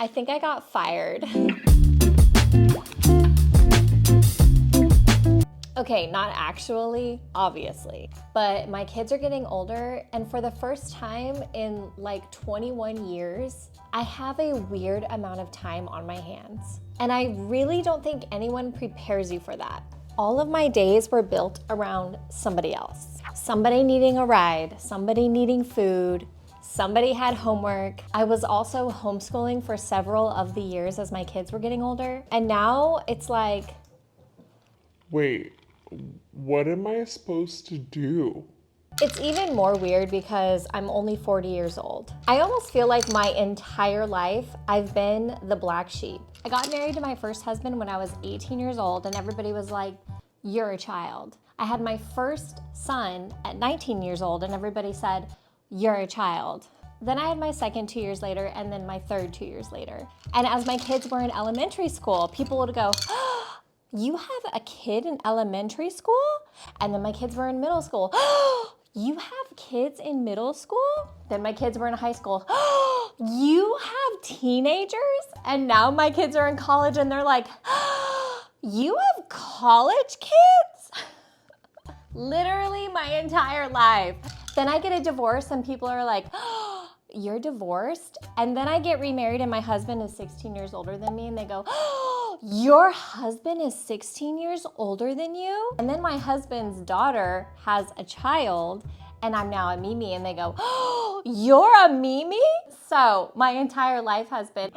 I think I got fired. Okay, not actually, obviously, but my kids are getting older, and for the first time in like 21 years, I have a weird amount of time on my hands. And I really don't think anyone prepares you for that. All of my days were built around somebody else. Somebody needing a ride, somebody needing food, somebody had homework. I was also homeschooling for several of the years as my kids were getting older. And now it's like, Wait, what am I supposed to do? it's even more weird because I'm only 40 years old. I almost feel like my entire life I've been the black sheep. I got married to my first husband when I was 18 years old, and everybody was like, "You're a child." I had my first son at 19 years old, and everybody said, "You're a child." Then I had my second 2 years later, and then my third 2 years later. And as my kids were in elementary school, people would go, "Oh, you have a kid in elementary school?" And then my kids were in middle school. "Oh, you have kids in middle school?" Then my kids were in high school. "Oh, you have teenagers?" And now my kids are in college, and they're like, "Oh, you have college kids?" Literally my entire life. Then I get a divorce and people are like, "Oh, you're divorced?" And then I get remarried and my husband is 16 years older than me, and they go, "Oh, your husband is 16 years older than you?" And then my husband's daughter has a child and I'm now a Mimi, and they go, "Oh, you're a Mimi?" So my entire life has been,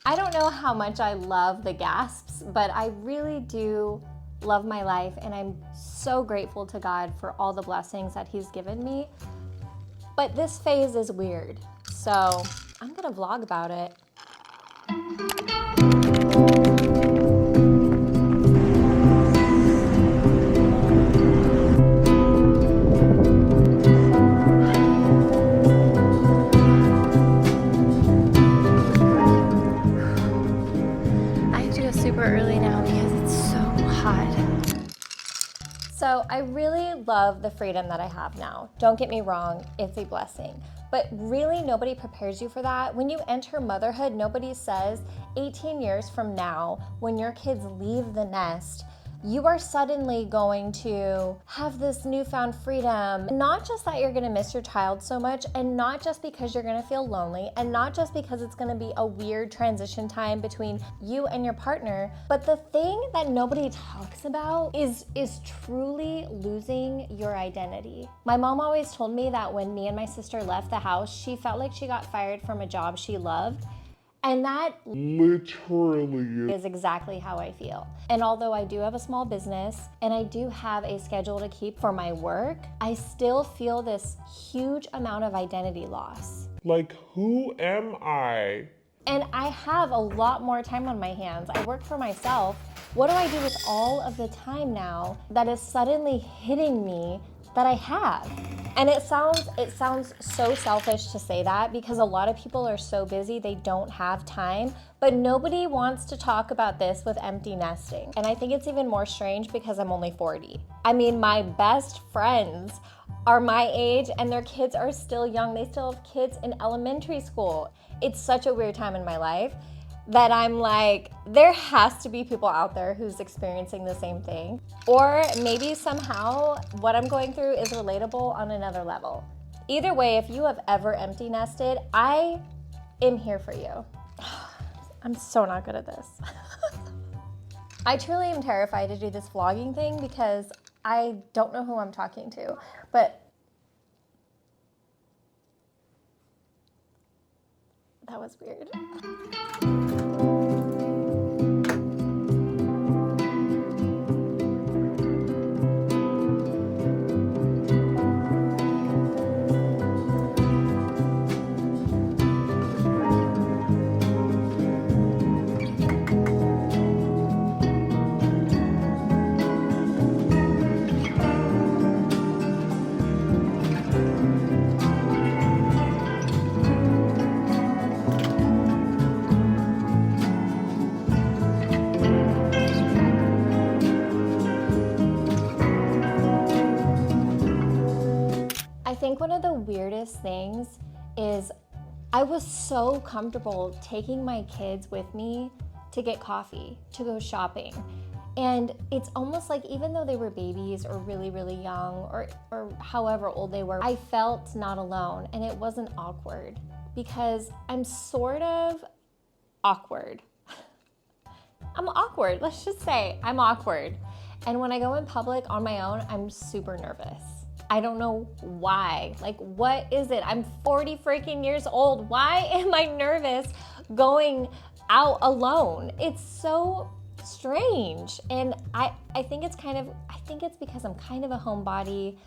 I don't know how much I love the gasps, but I really do love my life, and I'm so grateful to God for all the blessings that He's given me. But this phase is weird, so I'm gonna vlog about it. I have to go super early now because it's so hot. So I really love the freedom that I have now. Don't get me wrong, it's a blessing. But really nobody prepares you for that. When you enter motherhood, nobody says 18 years from now, when your kids leave the nest, you are suddenly going to have this newfound freedom. Not just that you're gonna miss your child so much, and not just because you're gonna feel lonely, and not just because it's gonna be a weird transition time between you and your partner, but the thing that nobody talks about is truly losing your identity. My mom always told me that when me and my sister left the house, she felt like she got fired from a job she loved. And that Literally. is exactly how I feel. And although I do have a small business and I do have a schedule to keep for my work, I still feel this huge amount of identity loss. Like, who am I? And I have a lot more time on my hands. I work for myself. What do I do with all of the time now that is suddenly hitting me that I have? And it sounds so selfish to say that because a lot of people are so busy they don't have time, but nobody wants to talk about this with empty nesting. And I think it's even more strange because I'm only 40. I mean, my best friends are my age and their kids are still young. They still have kids in elementary school. It's such a weird time in my life that I'm like, there has to be people out there who's experiencing the same thing. Or maybe somehow what I'm going through is relatable on another level. Either way, if you have ever empty nested, I am here for you. I'm so not good at this. I truly am terrified to do this vlogging thing because I don't know who I'm talking to, but that was weird. I think one of the weirdest things is I was so comfortable taking my kids with me to get coffee, to go shopping. And it's almost like even though they were babies or really, really young or however old they were, I felt not alone, and it wasn't awkward because I'm sort of awkward. I'm awkward, let's just say I'm awkward. And when I go in public on my own, I'm super nervous. I don't know why. Like, what is it? I'm 40 freaking years old. Why am I nervous going out alone? It's so strange. And I think it's because I'm kind of a homebody.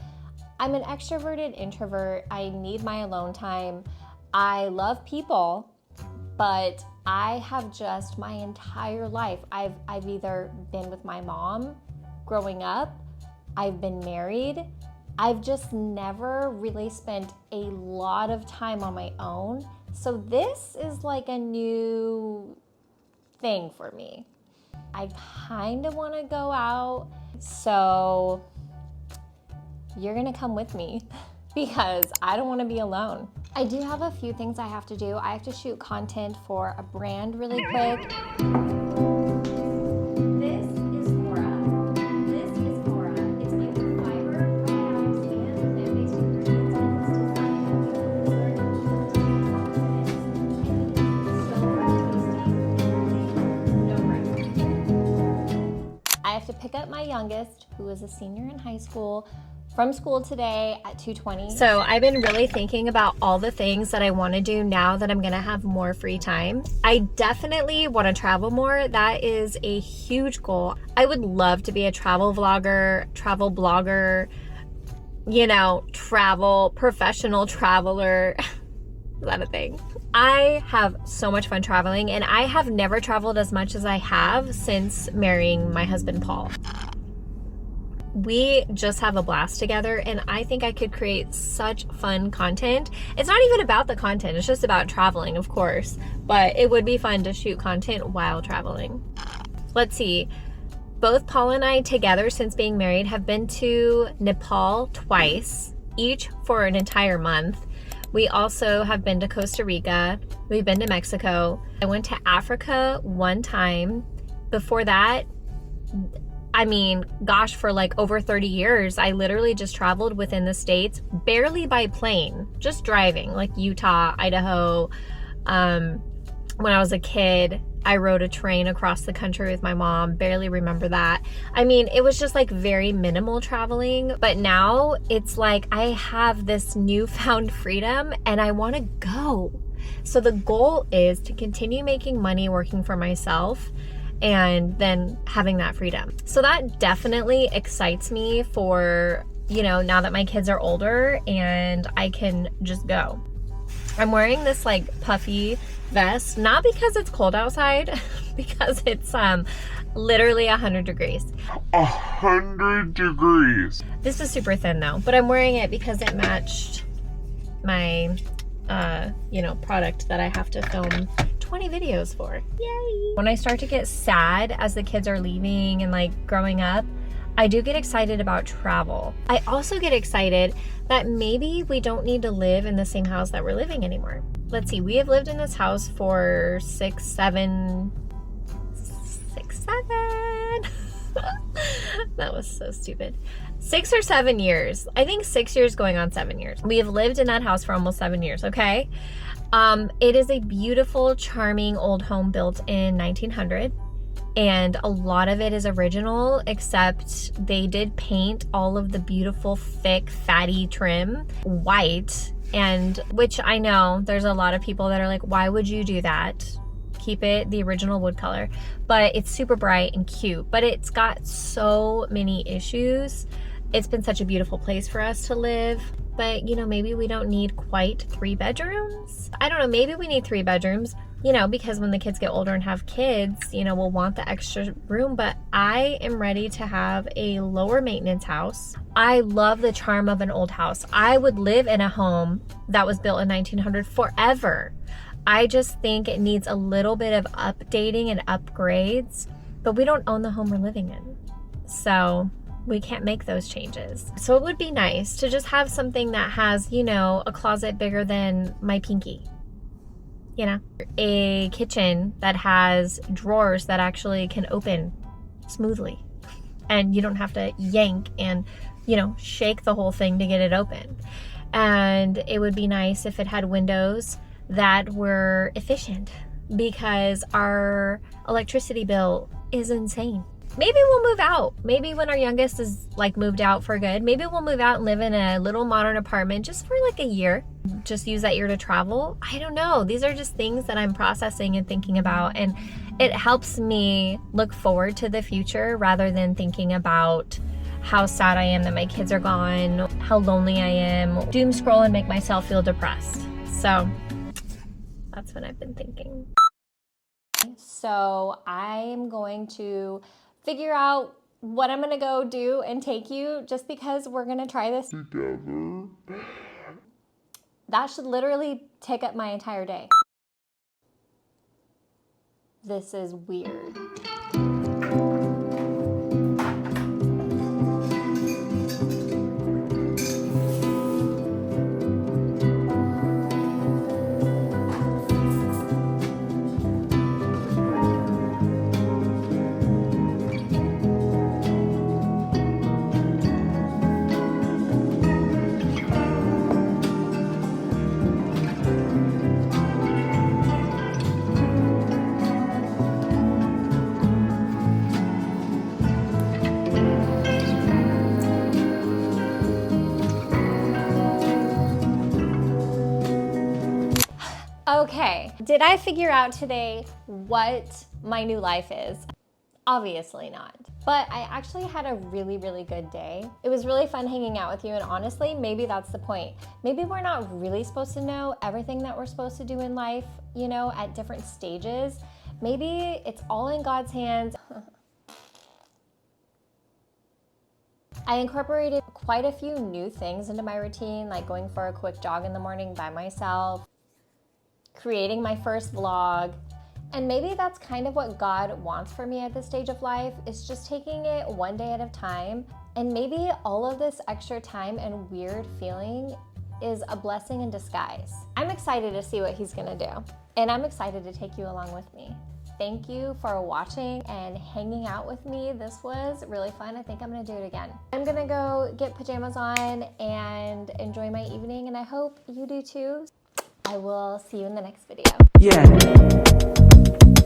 I'm an extroverted introvert. I need my alone time. I love people, but I have just my entire life. I've either been with my mom growing up, I've been married. I've just never really spent a lot of time on my own. So this is like a new thing for me. I kind of want to go out. So you're going to come with me because I don't want to be alone. I do have a few things I have to do. I have to shoot content for a brand really quick. To pick up my youngest, who is a senior in high school, from school today at 2:20. So I've been really thinking about all the things that I want to do now that I'm gonna have more free time. I definitely want to travel more. That is a huge goal. I would love to be a travel vlogger, travel blogger, travel professional traveler. Is that a thing? I have so much fun traveling, and I have never traveled as much as I have since marrying my husband, Paul. We just have a blast together, and I think I could create such fun content. It's not even about the content, it's just about traveling, of course, but it would be fun to shoot content while traveling. Let's see. Both Paul and I together since being married have been to Nepal twice, each for an entire month. We also have been to Costa Rica. We've been to Mexico. I went to Africa one time. Before that, for like over 30 years, I literally just traveled within the States, barely by plane, just driving, like Utah, Idaho. When I was a kid, I rode a train across the country with my mom, barely remember that. It was just like very minimal traveling, but now it's like I have this newfound freedom and I want to go. So the goal is to continue making money working for myself and then having that freedom. So that definitely excites me for, now that my kids are older and I can just go. I'm wearing this like puffy vest, not because it's cold outside, because it's literally 100 degrees. 100 degrees. This is super thin though, but I'm wearing it because it matched my product that I have to film 20 videos for. Yay! When I start to get sad as the kids are leaving and like growing up, I do get excited about travel. I also get excited that maybe we don't need to live in the same house that we're living anymore. Let's see, we have lived in this house for 6, 7. That was so stupid. 6 or 7 years. I think 6 years going on 7 years. We have lived in that house for almost 7 years, okay? It is a beautiful, charming old home built in 1900. And a lot of it is original, except they did paint all of the beautiful, thick, fatty trim white. And which I know there's a lot of people that are like, why would you do that? Keep it the original wood color. But it's super bright and cute, but it's got so many issues. It's been such a beautiful place for us to live. But maybe we don't need quite 3 bedrooms. I don't know, maybe we need 3 bedrooms, because when the kids get older and have kids, we'll want the extra room. But I am ready to have a lower maintenance house. I love the charm of an old house. I would live in a home that was built in 1900 forever. I just think it needs a little bit of updating and upgrades, but we don't own the home we're living in. So we can't make those changes. So it would be nice to just have something that has, a closet bigger than my pinky. you know, a kitchen that has drawers that actually can open smoothly and you don't have to yank and, you know, shake the whole thing to get it open. And it would be nice if it had windows that were efficient, because our electricity bill is insane. Maybe we'll move out. Maybe when our youngest is like moved out for good, maybe we'll move out and live in a little modern apartment just for like a year. Just use that year to travel. I don't know. These are just things that I'm processing and thinking about, and it helps me look forward to the future rather than thinking about how sad I am that my kids are gone, how lonely I am, doom scroll and make myself feel depressed. So that's what I've been thinking. So I'm going to figure out what I'm gonna go do and take you, just because we're gonna try this Together. That should literally take up my entire day. This is weird. Okay, did I figure out today what my new life is? Obviously not. But I actually had a really, really good day. It was really fun hanging out with you, and honestly, maybe that's the point. Maybe we're not really supposed to know everything that we're supposed to do in life, you know, at different stages. Maybe it's all in God's hands. I incorporated quite a few new things into my routine, like going for a quick jog in the morning by myself, creating my first vlog. And maybe that's kind of what God wants for me at this stage of life, is just taking it one day at a time. And maybe all of this extra time and weird feeling is a blessing in disguise. I'm excited to see what He's gonna do. And I'm excited to take you along with me. Thank you for watching and hanging out with me. This was really fun. I think I'm gonna do it again. I'm gonna go get pajamas on and enjoy my evening, and I hope you do too. I will see you in the next video. Yeah.